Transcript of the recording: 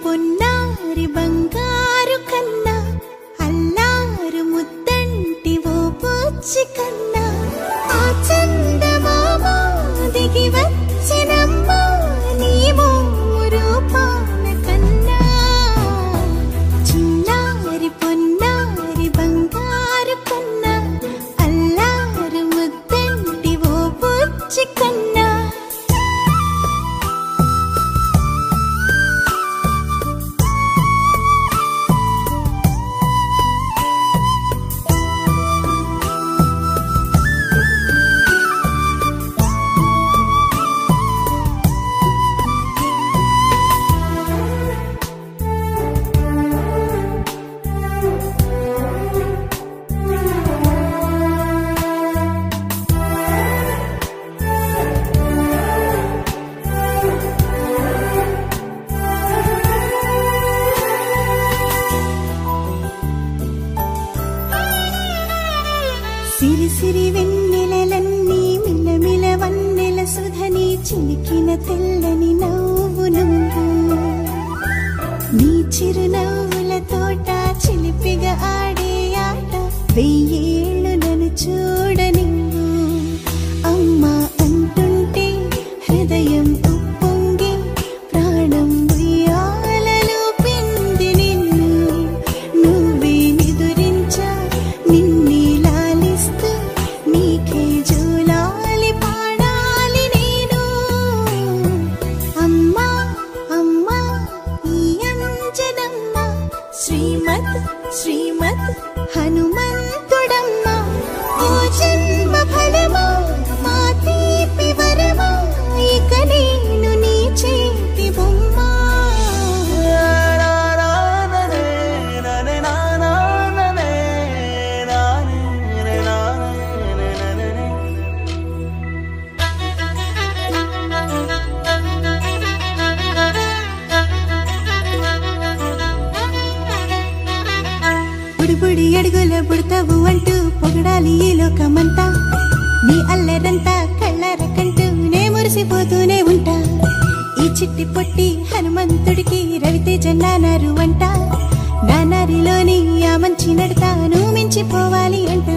పొన్నారి బంగారు కన్నా అల్లారు ముద్దంటి ఓ బుజ్జి కన్నా ఆ చందమామ దిగి వచ్చినమ్మా నీ రూపాన కన్నా చిన్నారి పొన్నారి బంగారు కన్నా అల్లారు ముద్దంటి ఓ బుజ్జి కన్నా సిరి సిరి వెన్నెలలన్నీ మిలమిల వన్నెల సుధని చిలికిన తెల్లని నవ్వు నువ్వు నీ చిరునవ్వుల తోట చిలిపిగా ఆడే ఆట వెయ్యేళ్ళు నన్ను చూడని అమ్మా అంటుంటే హృదయం ఉప్పొంగి ప్రాణం ఉయ్యాలలో పిండి నిన్ను నువ్వే నిదురించా నిన్నే నీకే జూలాలి పాడాలి నేను అమ్మా అమ్మా ఈ అంజనమ్మ శ్రీమద్ శ్రీమద్ హనుమంతుడమ్మ ఓ జన్మ ఫలమా మా తీపి వరమా ఇక నేను నీ చేతి బొమ్మ బుడి అడుగుల బుడతావు అంటూ పొగడాలి ఈ లోకమంతా నీ అల్లరంతా కళ్ళారకంటూ నే మురిసిపోతూనే ఉంటా ఈ చిట్టి పొట్టి హనుమంతుడికి రవితేజ నానారు అంట నానారిలోని ఆ మంచి నడతా నువ్వు మించిపోవాలి అంట